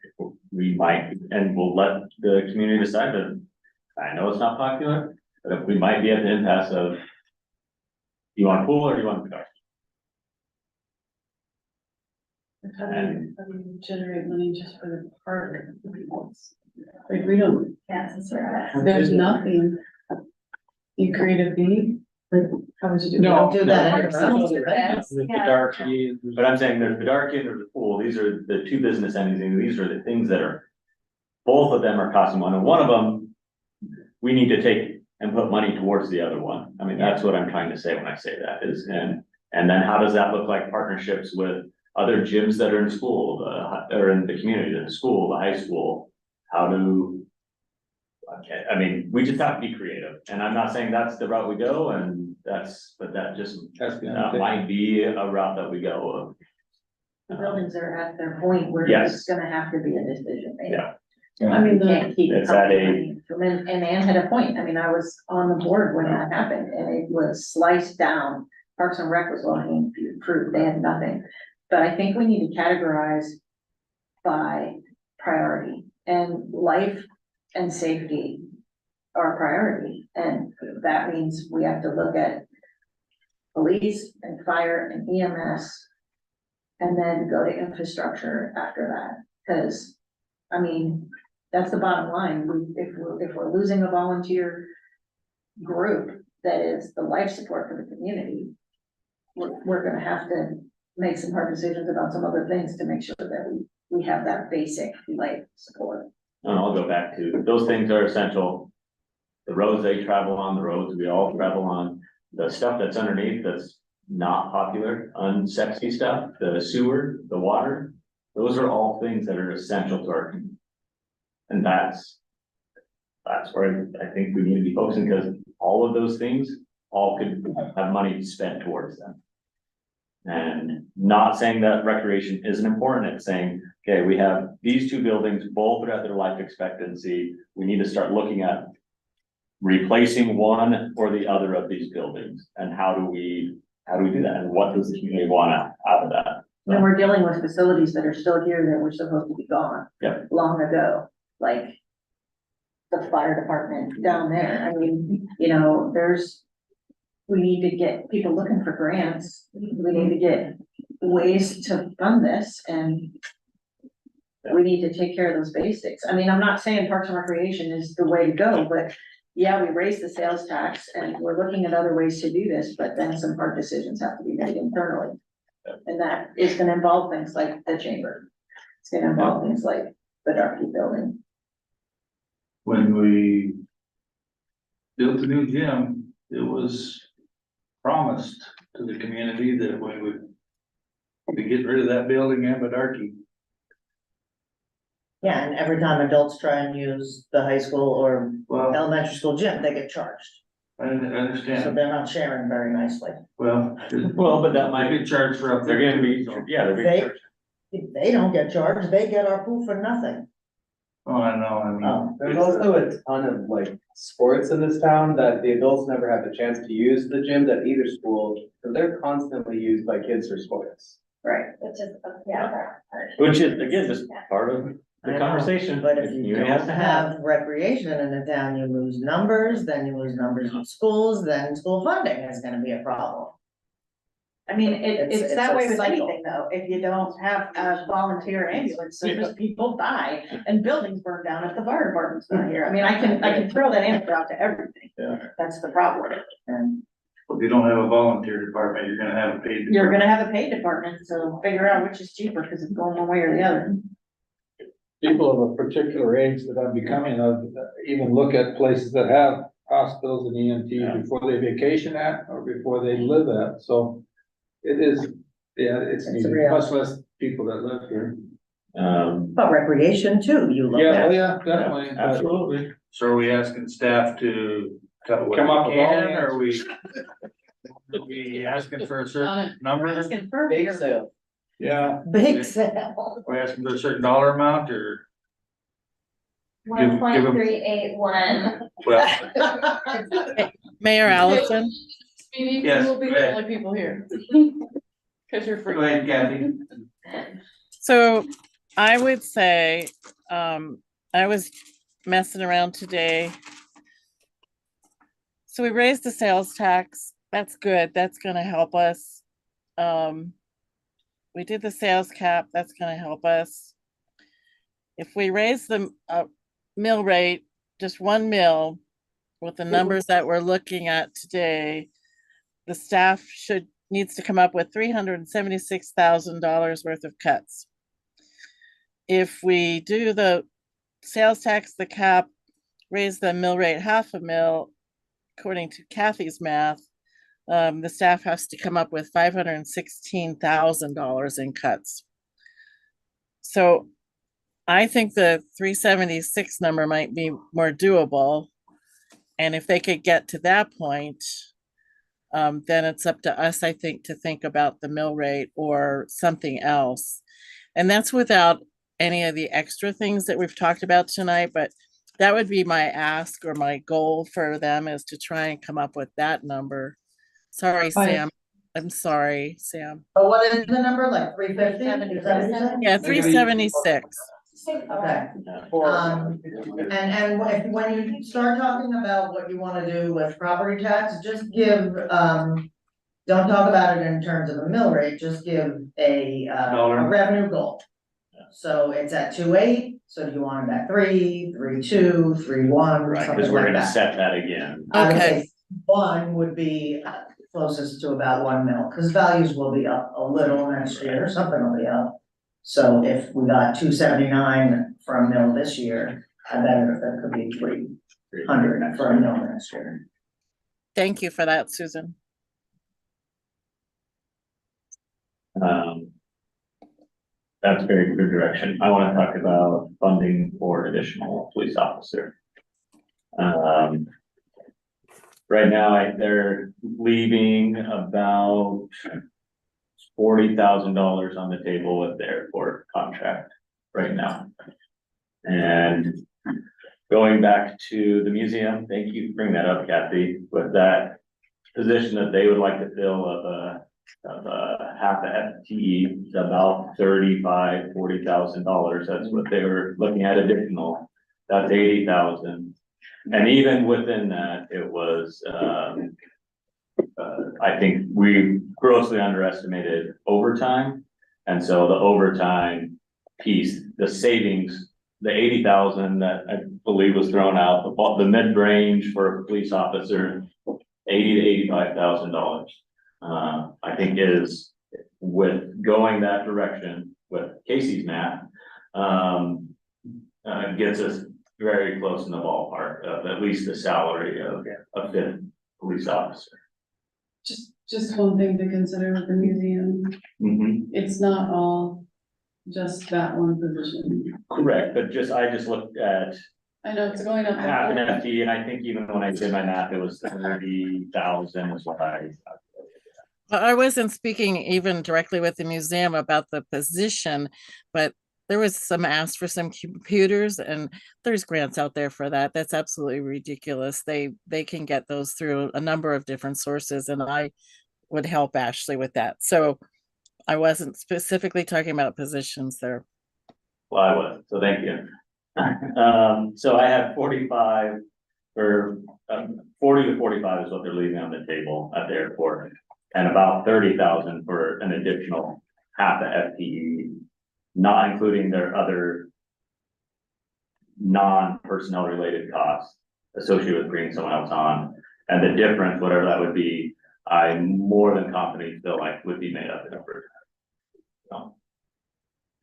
we might, and we'll let the community decide, but I know it's not popular, but if we might be at the impasse of, do you want a pool or do you want a dark? How do you generate money just for the park? Like, we don't, Yeah, that's right. there's nothing. You create a fee, like, how would you do? No, Do that Parks anyway. owns the rest, yeah. But I'm saying there's the dark and there's the pool, these are the two business entities, and these are the things that are, both of them are costing money, one of them, we need to take and put money towards the other one. I mean, that's what I'm trying to say when I say that is, and then how does that look like partnerships with other gyms that are in school, or in the community, the school, the high school? How do, okay, I mean, we just have to be creative, and I'm not saying that's the route we go, and but that just, that might be a route that we go. The buildings are at their point where Yes. it's gonna have to be a decision made. Yeah. I mean, You can't keep It's at a- pumping money. And Ann had a point, I mean, I was on the board when that happened, and it was sliced down. Parks and Rec was looking to improve, they had nothing, but I think we need to categorize by priority, and life and safety are priority, and that means we have to look at police and fire and EMS, and then go to infrastructure after that, because, I mean, that's the bottom line. If we're losing a volunteer group that is the life support for the community, we're gonna have to make some hard decisions about some other things to make sure that we have that basic life support. And I'll go back to, those things are essential. The roads they travel on, the roads we all travel on, the stuff that's underneath that's not popular, unsexy stuff, the sewer, the water. Those are all things that are essential to our community. And that's where I think we need to be focusing, because all of those things all could have money spent towards them. And not saying that recreation isn't important, it's saying, okay, we have these two buildings, both are at their life expectancy. We need to start looking at replacing one or the other of these buildings, and how do we do that, and what does the community want out of that? And we're dealing with facilities that are still here that were supposed to be gone. Yep. Long ago, like the fire department down there. I mean, you know, we need to get people looking for grants. We need to get ways to fund this, and we need to take care of those basics. I mean, I'm not saying Parks and Recreation is the way to go, but yeah, we raised the sales tax and we're looking at other ways to do this, but then some hard decisions have to be made internally. And that is gonna involve things like the chamber. It's gonna involve things like the Darky building. When we built the new gym, it was promised to the community that we would be getting rid of that building and Bedarkie. Yeah, and every time adults try and use the high school or Well, elementary school gym, they get charged. I So understand, they're not sharing very nicely. well, Well, but that I might get charged for up there. they're gonna be, so. yeah, they're being They- charged. If they don't get charged, they get our pool for nothing. Oh, I know, I mean. Oh. There's also a ton of like sports in this town that the adults never have the chance to use the gyms at either school, so they're constantly used by kids for sports. Right. Which is, yeah. Which is, again, just part of I the know, conversation. But the if you community has don't to have. have recreation in the town, you lose numbers, then you lose numbers in schools, then school funding is gonna be a problem. I mean, It's it's a that way with cycle. anything though. If you don't have a volunteer ambulance service, people die and buildings burn down if the fire department's not here. I mean, I can throw that answer out to everything. Yeah. That's the problem. And If you don't have a volunteer department, you're gonna have a paid. you're gonna have a paid department, so figure out which is cheaper, because it's going one way or the other. People of a particular age that I'm becoming of, even look at places that have hospitals and EMT before they vacation at, or before they live at, so. It is, yeah, it's It's a needed, reality. much less people that live here. But recreation too, you look Yeah, oh at. yeah, definitely. but- Absolutely. So are we asking staff to cut what Come up we with all can, the or are we asking for a On certain it. number? Asking for Bake sale. Yeah, Big sale. Are we asking for a certain dollar amount, or, 1.381. well, Mayor Allison, Speedy, Yes, you will be go the ahead. only people here. Cause you're free. go ahead, Kathy. so I would say, I was messing around today. So we raised the sales tax. That's good. That's gonna help us. We did the sales cap. That's gonna help us. If we raise the mill rate, just one mill, with the numbers that we're looking at today, the staff needs to come up with $376,000 worth of cuts. If we do the sales tax, the cap, raise the mill rate half a mill, according to Kathy's math, the staff has to come up with $516,000 in cuts. So I think the 376 number might be more doable. And if they could get to that point, then it's up to us, I think, to think about the mill rate or something else. And that's without any of the extra things that we've talked about tonight, but that would be my ask or my goal for them, is to try and come up with that number. Sorry, Fine. Sam. I'm sorry, Sam. But what is the number, like 350? Is that what you said? Yeah, 376. Okay. For- And when you start talking about what you wanna do with property tax, just give, don't talk about it in terms of a mill rate, just give a Dollar. revenue goal. So it's at 2.8, so do you want it at 3, 3.2, 3.1, Right, something because we're like gonna that? set that again. I would Okay. say 1 would be closest to about 1 mil, because values will be up a little next year, something will be up. So if we got 279 for a mil this year, I bet that could be 300 for a mil next year. Thank you for that, Susan. That's very good direction. I wanna talk about funding for additional police officer. Right now, they're leaving about $40,000 on the table with the airport contract right now. And going back to the museum, thank you for bringing that up, Kathy, with that position that they would like to fill of a half a FTE, it's about $40,000. That's what they were looking at additional. That's 80,000. And even within that, it was, I think we grossly underestimated overtime. And so the overtime piece, the savings, the 80,000 that I believe was thrown out, the mid-range for a police officer, $80,000 to $85,000. I think is, with going that direction with Casey's math, gets us very close in the ballpark of at least the salary of a fifth police officer. Just one thing to consider with the museum, it's not all just that one position. Correct, but I just looked at I know it's going up. half an FTE, and I think even when I did my math, it was 30,000 is what I wasn't speaking even directly with the museum about the position, but there was some ask for some computers, and there's grants out there for that. That's absolutely ridiculous. They can get those through a number of different sources, and I would help Ashley with that. So I wasn't specifically talking about positions there. Well, I was, so thank you. So I have 45 for 40 to 45 is what they're leaving on the table at the airport, and about 30,000 for an additional half a FTE, not including their other non-personnel related costs associated with bringing someone else on. And the difference, whatever that would be, I'm more than confident feel like would be made up in overtime. So.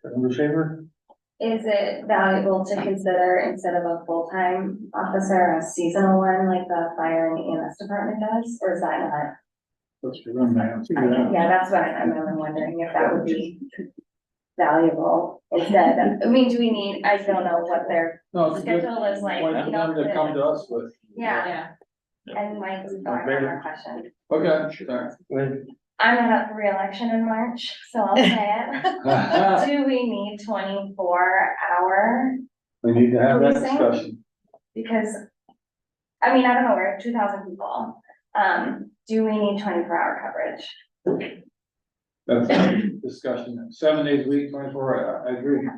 Member Shaver? Is it valuable to consider, instead of a full-time officer, a seasonal one like the fire and EMS department does, or is that not? Yeah, that's what I'm really wondering, if that would be valuable instead. I mean, do we need, I don't know what their No, it's good. schedule is like, Point you them know. to come to us with. Yeah, and Mike's got another question. Okay, sorry. I'm not up for reelection in March, so I'll say it. Do we need 24-hour? We need to have that Policing? discussion. Because, I mean, I don't know, we're 2,000 people. Do we need 24-hour coverage? That's a discussion. 7 days a week, 24, I agree.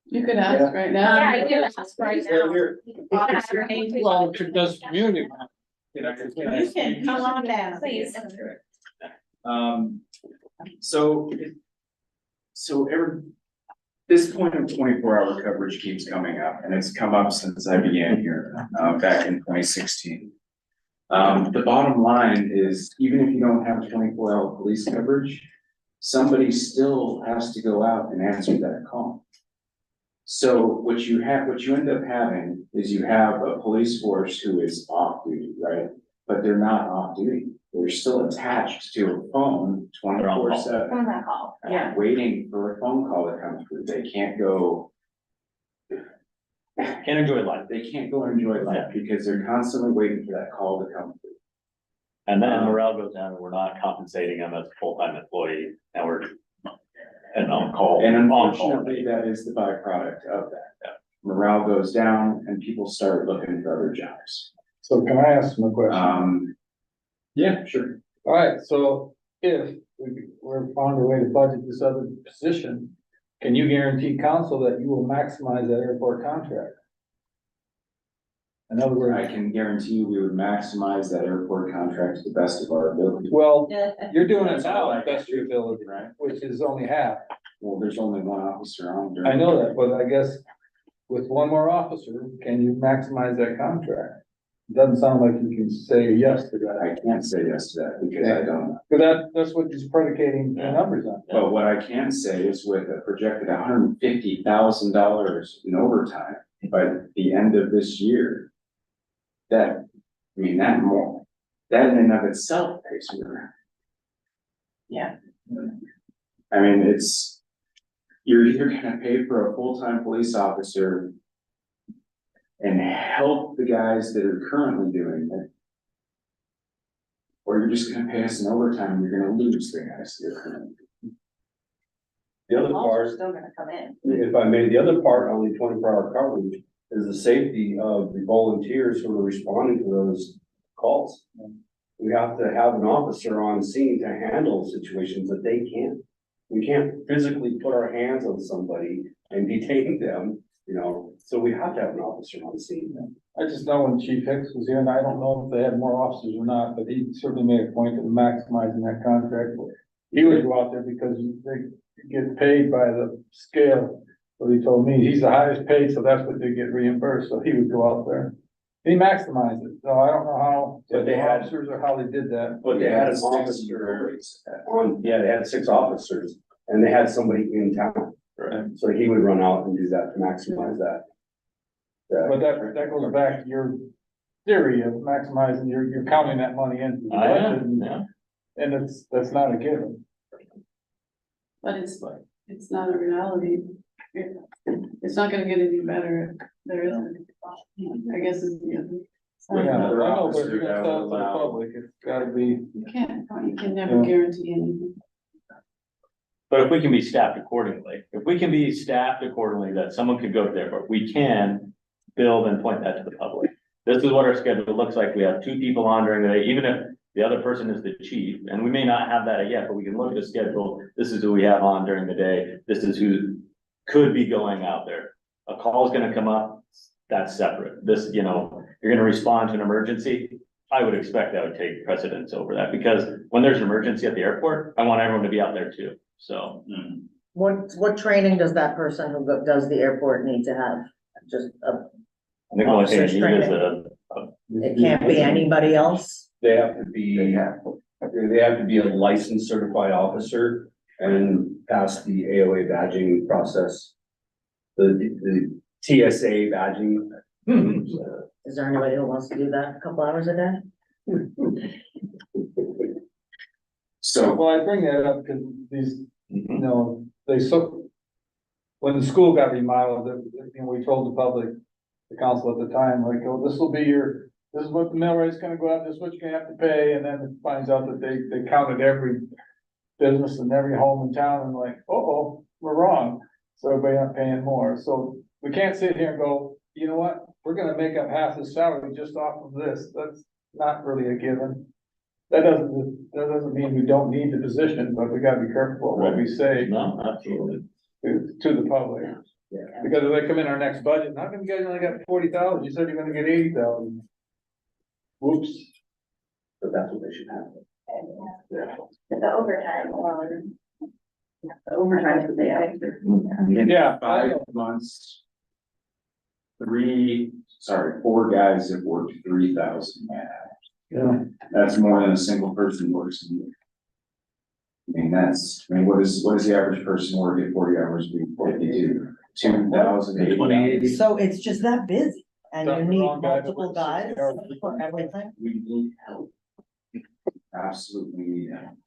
You could ask right now. Yeah, I do ask right now. Well, it does community. You can come on down. Please. This point of 24-hour coverage keeps coming up, and it's come up since I began here, back in 2016. The bottom line is, even if you don't have 24-hour police coverage, somebody still has to go out and answer that call. So what you end up having is you have a police force who is off duty, right? But they're not off duty. They're still attached to a phone 24/7. Someone's on call. Yeah. Waiting for a phone call to come through. They can't go. Can't enjoy life. They can't go and enjoy life because they're constantly waiting for that call to come through. And then morale goes down, and we're not compensating them as a full-time employee, and we're And on call. And on call. unfortunately, that is the byproduct of that. Morale goes down and people start looking for other jobs. So can I ask them a question? Yeah, sure. All right, so if we're on the way to budget this other position, can you guarantee council that you will maximize that airport contract? In other I words, can guarantee you we would maximize that airport contract to the best of our ability. well, Yeah. you're doing it That's all now, I can best of your ability, Right. which is only half. Well, there's only one officer on during. I know that, but I guess with one more officer, can you maximize that contract? Doesn't sound like you can say yes to that, I can't say yes to that because I don't know. because that's what he's predicating the numbers on. But what I can say is with a projected $150,000 in overtime by the end of this year. That, I mean, that in and of itself pays for it. Yeah. I mean, you're either gonna pay for a full-time police officer and help the guys that are currently doing it. Or you're just gonna pay us in overtime, and you're gonna lose the guys that are currently. The other part, still gonna come in. If I may, the other part on the 24-hour coverage is the safety of the volunteers who are responding to those calls. We have to have an officer on scene to handle situations that they can't. We can't physically put our hands on somebody and detain them, so we have to have an officer on scene. I just know when Chief Hicks was here, and I don't know if they had more officers or not, but he certainly made a point of maximizing that contract. He would go out there because they get paid by the scale. What he told me, he's the highest paid, so that's what they get reimbursed, so he would go out there. He maximized it, so I don't know how, But they had- officers or how they did that. But they had an officer they had 6 officers and they had somebody in town. Right. So he would run out and do that to maximize that. But that goes back to your theory of maximizing, you're counting that money into the I budget, am, and- yeah. and that's not a given. But it's not a reality. It's not gonna get any better. There isn't. I guess it's the other. Yeah, I Another know, but officer if you're gonna that sell it to would the allow- public, it's gotta be. You can never guarantee anything. But if we can be staffed accordingly, that someone could go to the airport, we can build and point that to the public. This is what our schedule looks like. We have 2 people on during the day, even if the other person is the chief, and we may not have that yet, but we can look at the schedule. This is who we have on during the day. This is who could be going out there. A call is gonna come up, that's separate. This, you're gonna respond to an emergency. I would expect that would take precedence over that, because when there's an emergency at the airport, I want everyone to be out there too, so. What training does that person who does the airport need to have? Just, I think the only thing Officers you need is training. a it can't be anybody else? They have to be a licensed certified officer and pass the AOA badging process. The TSA badging. Is there anybody who wants to do that a couple hours a day? So, Well, I bring that up because these, when the school got remodeled, we told the public, the council at the time, like, oh, this is what the mill rate's gonna go up, this is what you're gonna have to pay, and then it finds out that they counted every business and every home in town, and like, oh, we're wrong. So everybody not paying more, so we can't sit here and go, you know what, we're gonna make up half the salary just off of this, that's not really a given. That doesn't mean we don't need the position, but we gotta be careful what we say No, absolutely. to the public. Yeah. Because if they come in our next budget, how come you guys only got 40,000, you said you're gonna get 80,000. Whoops. But that's what they should have. The overtime, the overtime is the extra. in Yeah. 5 months. 4 guys have worked 3,000 man hours. Yeah. That's more than a single person works a year. What is the average person work at 40 hours a week, 52, 2,000? So it's just that busy and you Dr. need Wrong guy that multiple works guys 60 hours a week. for everything? We need help. Absolutely need help.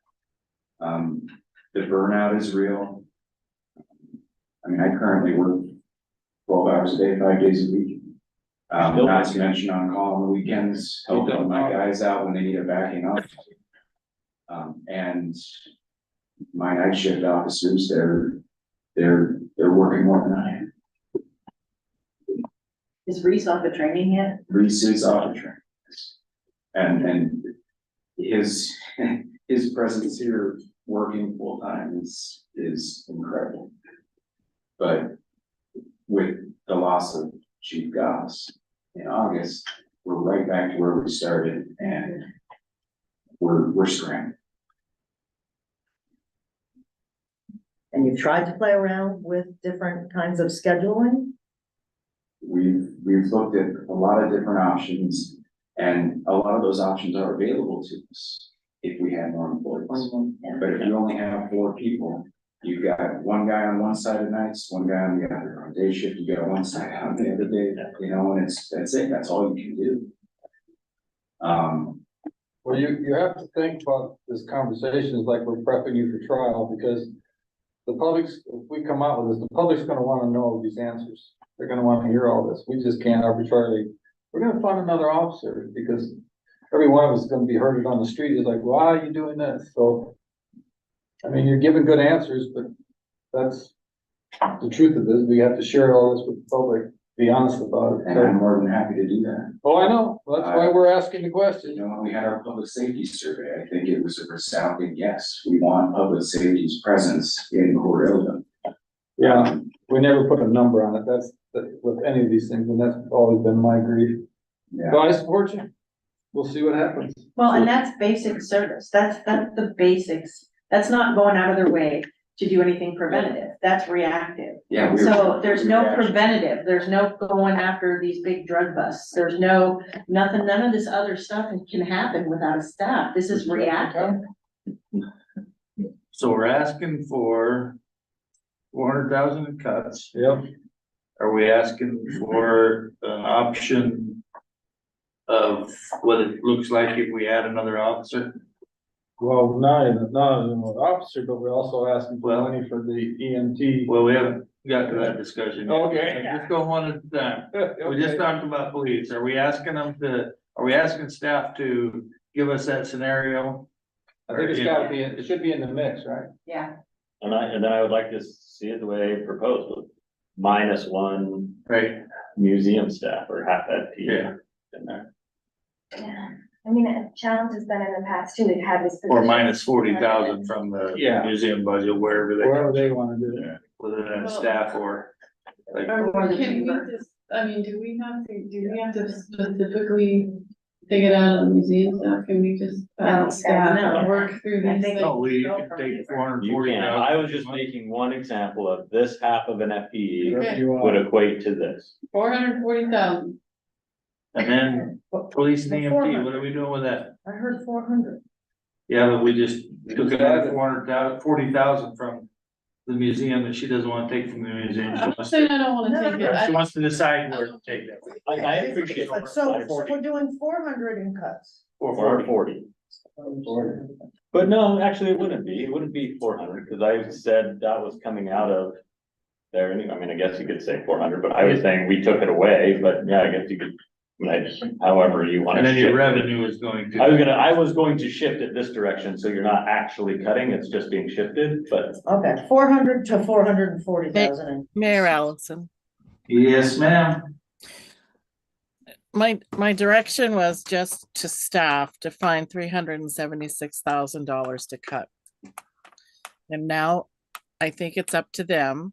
The burnout is real. I mean, I currently work 12 hours a day, 5 days a week. Not to mention on call on the weekends, helping my guys out when they need a backing up. And my night shift officers, they're working more than I am. Is Reese off the training yet? Reese is off the train. And his presence here working full time is incredible. But with the loss of Chief Goss in August, we're right back to where we started and we're scrambling. And you've tried to play around with different kinds of scheduling? We've looked at a lot of different options and a lot of those options are available to us if we had more employees. But if you only have 4 people, you've got one guy on one side of nights, one guy on the other. On day shift, you got one side on the other day, you know, and that's it, that's all you can do. Well, you have to think about this conversation is like we're prepping you for trial, because the public's, if we come out with this, the public's gonna wanna know these answers. They're gonna wanna hear all this. We just can't arbitrarily, we're gonna fund another officer, because every one of us is gonna be heard on the street, is like, why are you doing this? So, I mean, you're giving good answers, but that's the truth of this. We have to share all this with the public, be honest about it. And I'm more than happy to do that. Oh, I know. That's why we're asking the You question. know, when we had our public safety survey, I think it was a resounding yes. We want public safety's presence in Corellia. Yeah, we never put a number on it. That's with any of these things, and that's always been my grief. Yeah. So I support you. We'll see what happens. Well, and that's basic service. That's the basics. That's not going out of their way to do anything preventative. That's reactive. Yeah. we were- So there's no reaction. preventative, there's no going after these big drug busts, there's nothing, none of this other stuff can happen without a staff, this is reactive. So we're asking for 400,000 in cuts. Yep. Are we asking for an option of what it looks like if we add another officer? Well, not an officer, but we're also asking for money for the EMT. Well, we haven't got to that discussion. yet. Okay. Let's go one at a time. We just talked about police. Are we asking staff to give us that scenario? I think it's gotta be, it should be in the mix, right? Yeah. And then I would like to see it the way proposed, -1 Right. museum staff or half that team Yeah. in there. Yeah, I mean, a challenge has been in the past too, we've had this. Or minus 40,000 from the Yeah. museum budget, wherever they. Wherever they wanna do it. Yeah, whether that's staff or. Like, Or can we just, I mean, do we have to specifically take it out of the museum stuff? Can we just No, staff no. work through I these think- things? no, we can take 440,000. You can, I was just making one example of this half of an FTE Okay. You would are. equate to this. 440,000. And then police and EMT, what are we doing with that? I heard 400. Yeah, but we just took another 40,000 from the museum that she doesn't wanna take from the museum. She I'm not wants saying to- I don't wanna take it. She wants to decide where to take that. I appreciate But so we're doing 400 in cuts. 440. But no, actually, it wouldn't be 400, because I said that was coming out of there, I mean, I guess you could say 400, but I was saying we took it away, but yeah, I guess you could. However you want to. And then your shift it. revenue is going to. I was going to shift it this direction, so you're not actually cutting, it's just being shifted, but Okay, 400 to 440,000. Mayor Allison. Yes, ma'am. My direction was just to staff to find $376,000 to cut. And now I think it's up to them.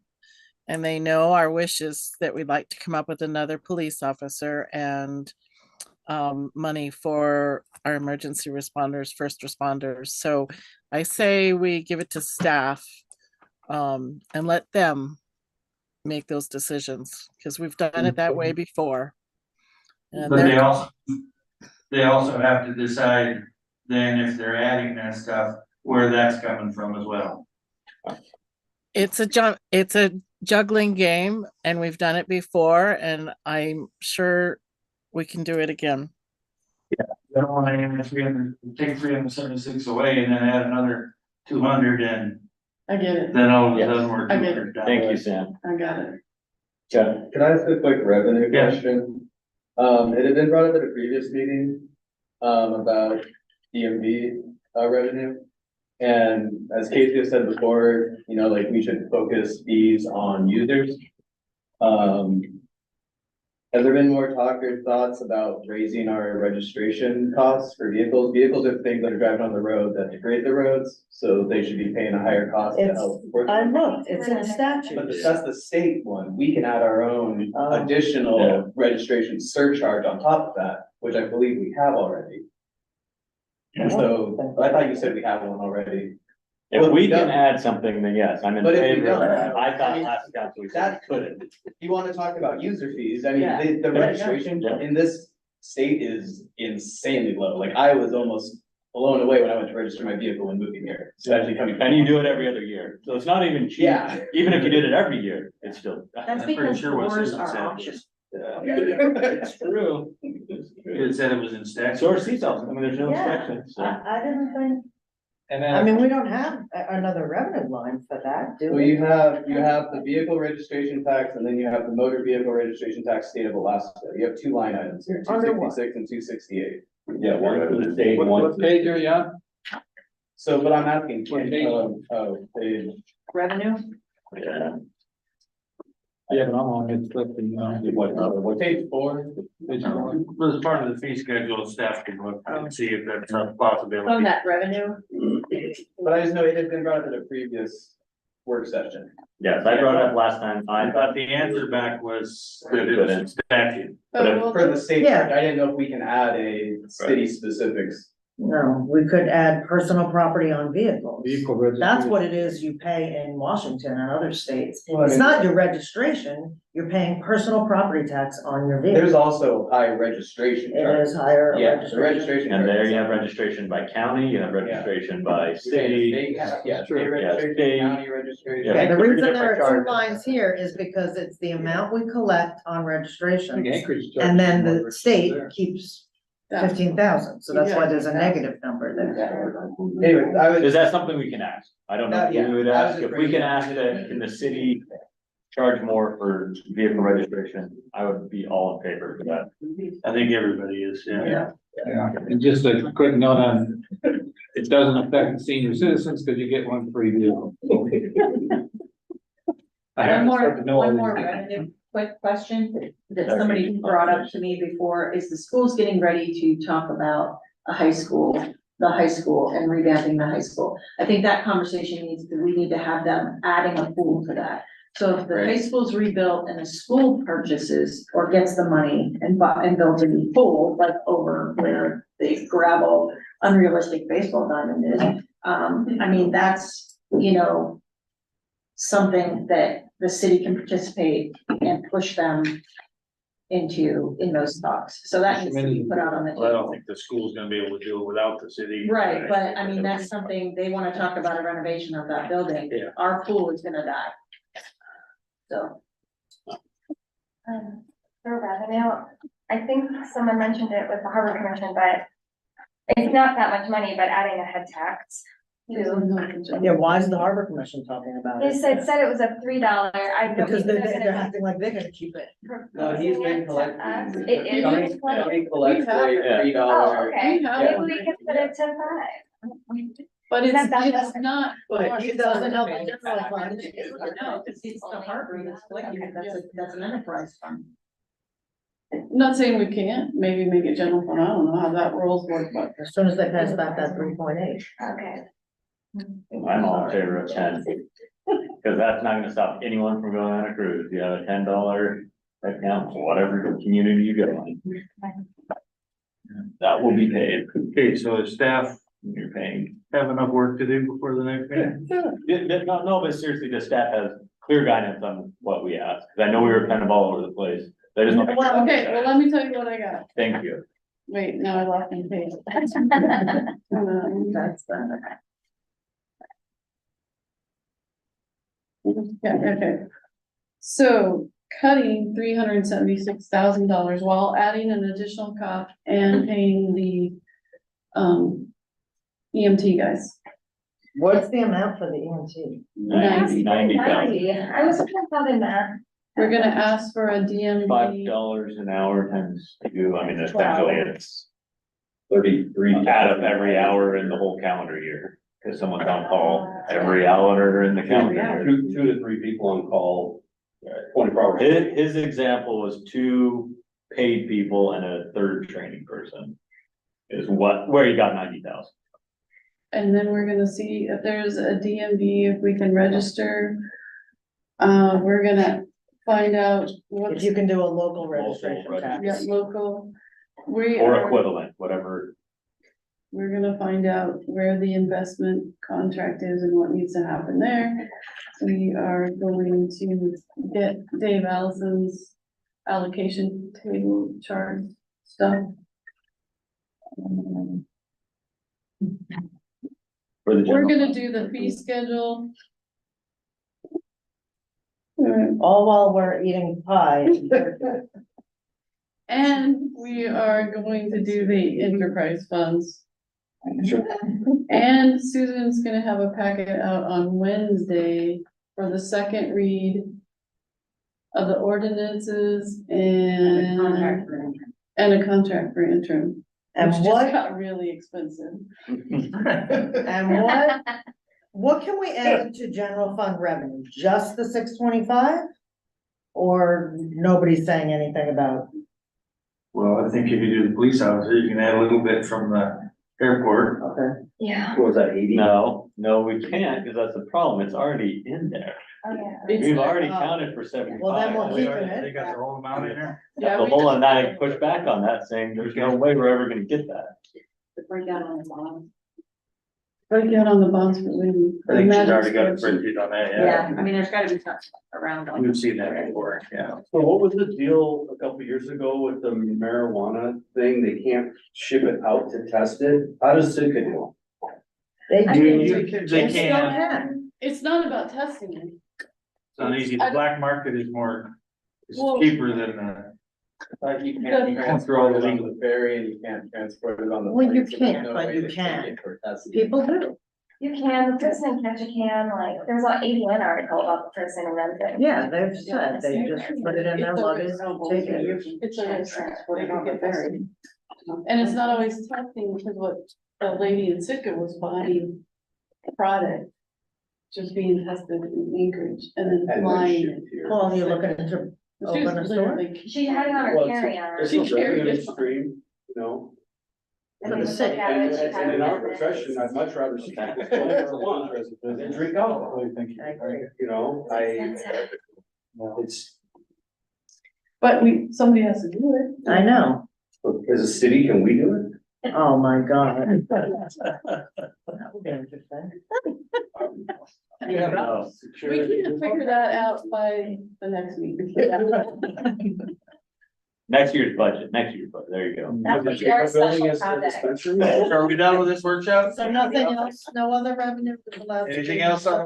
And they know our wishes that we'd like to come up with another police officer and money for our emergency responders, first responders. So I say we give it to staff and let them make those decisions, because we've done it that way before. And But they're- they also have to decide then if they're adding that stuff, where that's coming from as well. it's a juggling game, and we've done it before, and I'm sure we can do it again. I don't wanna take 376 away and then add another 200 and I get it, then all of a Yes. sudden we're I get it. 200 down. thank you, Sam. I got it. Jeff? Can I ask a quick revenue Yeah. question? It had been brought up at a previous meeting, about EMV, revenue. And as Casey has said before, you know, like we should focus fees on users. Has there been more talk or thoughts about raising our registration costs for vehicles? Vehicles are things that are driving on the road that degrade the roads, so they should be paying a higher cost to It's- help. work I them. looked, it's in the statute. But that's the state one. We can add our own Oh. additional registration surcharge on top of that, which I believe we have already. And so, I thought you said we have one already. If we can add something, then yes, I'm in But if we favor of don't, that. I I thought mean, last council we said we couldn't. You wanna talk about user fees, I mean, Yeah. the registration Yeah. in this state is insanely low. Like, I was almost blown away when I went to register my vehicle when moving here, especially coming. And you do it every other year, so it's not even cheap. Yeah. Even if you did it every year, it's still. That's I'm pretty because sure what doors Susan are said optional. It's true. It said it was in statute. So are seatbelts, I mean, there's no Yeah. inspection, so. I didn't think, And I then, mean, we don't have another revenue line for that, do Well, we? you have the vehicle registration tax, and then you have the motor vehicle registration tax state of Alaska. You have two line items here, two Under what? sixty-six and 268. Yeah, one for the state, what, one. what page are you on? So, but I'm asking, What page? page. Revenue? Yeah. Yeah, but I'm on it, flipping, What page 4? page one. As part of the fee schedule, staff can look and see if that's a On possibility. that revenue? But I just know it had been brought up at a previous work session. Yes, I brought it up last time, I I thought the answer back was that it was in statute. But if- But For the state, Yeah. I didn't know if we can add a city specifics. No, we could add personal property on vehicles. Vehicle registration. That's what it is you pay in Washington and other states. Well, I It's mean- not your registration, you're paying personal property tax on your vehicle. There's also high registration It charge. is higher Yeah, the registration. registration. And there charge. you have registration by county, you have registration by state. Yeah, Sure. state registration, state. county registration. Yeah. Okay, the Three reason there different are two charges. lines here is because it's the amount we collect on I think registration. Anchorage And then charges more the than state there. keeps that- 15,000, so that's why there's a Yeah. negative number there. Anyway, I was. Is that something we can ask? I don't know, Yeah, we would I was ask, just if we can bringing it ask up. that, can the city charge more for vehicle registration? I would be all in favor of that. I think everybody is, yeah. Yeah, and just a quick note on, it doesn't affect senior citizens because you get one free deal. I One haven't more, started to know all one these more things. revenue, quick question that somebody brought up to me before, is the school's getting ready to talk about the high school and revamping the high school. I think that conversation we need to have them adding a pool to that. So if the high school's rebuilt and the school purchases or gets the money and builds a new pool, like over where the gravel unrealistic baseball diamond is, I mean, that's, you know, something that the city can participate and push them in those talks. So that needs to be put out on the Well, I don't table. think the school's gonna be able to do it without the city. Right, but I mean, that's something, they wanna talk about a renovation of that building. Yeah. Our pool is gonna die. So, For revenue, I think someone mentioned it with the harbor commission, but it's not that much money, but adding a head tax. to- Yeah, why is the harbor commission talking about They it? said it was a $3, I don't Because think they're, they're they're gonna acting like they're gonna keep it. No, he's been proposing it to us. collecting. It is County being collected? county collects We have it. a $3. Oh, okay, We have maybe one. we could put it to 5. But it's, That- it's not. But it doesn't help the general fund. no, it's the harbor that's collecting it, that's an enterprise fund. Not saying we can't, maybe make it general fund, I don't know how that rolls work, but. As soon as they pass back that 3.8. Okay. I'm all in favor of 10. Cause that's not gonna stop anyone from going on a cruise. You have a $10 account, whatever community you go in. That will be paid, Okay, so is staff you're paying. have enough work to do before the next meeting? No, but seriously, the staff has clear guidance on what we asked, cause I know we were kind of all over the place. They just. Okay, well, let me tell you what I got. Thank you. Wait, now I lost my page. That's the. Yeah, okay. So cutting $376,000 while adding an additional cop and paying the EMT guys. What's the amount for the EMT? 90,000. I was thinking that. We're gonna ask for a DMV. $5 an hour times two, I mean, essentially it's 33 out of every hour in the whole calendar year. Cause someone's on call every hour in the calendar. Two to three people on call, 24 hours. His example was 2 paid people and a third training person. Is where you got 90,000. And then we're gonna see if there's a DMV, if we can register. We're gonna find out If what's, you can do a local registration tax. yeah, local. We Or are, equivalent, whatever. we're gonna find out where the investment contract is and what needs to happen there. We are going to get Dave Allison's allocation table chart stuff. For the We're general. gonna do the fee schedule. All while we're eating pie. And we are going to do the enterprise funds. And Susan's gonna have a packet out on Wednesday for the second read of the ordinances and a contract for interim. And Which just what, got really expensive. and what can we add to general fund revenue? Just the 625? Or nobody's saying anything about? Well, I think if you do the police officer, you can add a little bit from the airport. Okay. Yeah. What was that, 80? No, we can't, cause that's the problem. It's already in there. Oh, yeah. It's We've like, already oh, counted for 75. Well, then we'll They keep already- it. They got the whole amount in there? Yeah, The we whole, just- and I pushed back on that saying, there's no way we're ever gonna get that. The breakdown on the bottom. Break out on the bonds for Lee. I think she's already got it printed on that, Yeah, I mean, there's gotta be something around on. We've seen that before, yeah. So what was the deal a couple years ago with the marijuana thing? They can't ship it out to test it? How does Sitka do? They I do. mean, They They still can, can. It's not about testing it. it's not easy, the black market is more, it's Well- cheaper than, Like you The- can't transport it on legal. the ferry and you can't transport it on the. Well, you plane, so there's can't, no but way you they can. get for testing. People do. You can, the person in catch a can, like, there's an ADN article about the person who runs it. Yeah, they've said, they just put it in their luggage, take it. It's a risk, they could get buried. And it's not always testing, because what the lady in Sitka was buying product. Just being tested in Anchorage and then And flying. then shipped here. Well, you're looking to She open a was store literally. She had it on her Well, it's- carry-on. It's She a carried revenue it. stream, you know? And For you the look city. at it, she had And in it our on it. profession, I'd much rather see people play for one than drink alcohol. I agree. You know, it's, But somebody has to do it. I know. as a city, can we do it? Oh, my God. That would be interesting. No. We can figure that out by the next meeting. Next year's budget, there you go. That would be our Building special is a project. dispensary? Are we done with this workshop? So nothing else, no other revenue? for the last Anything two else on the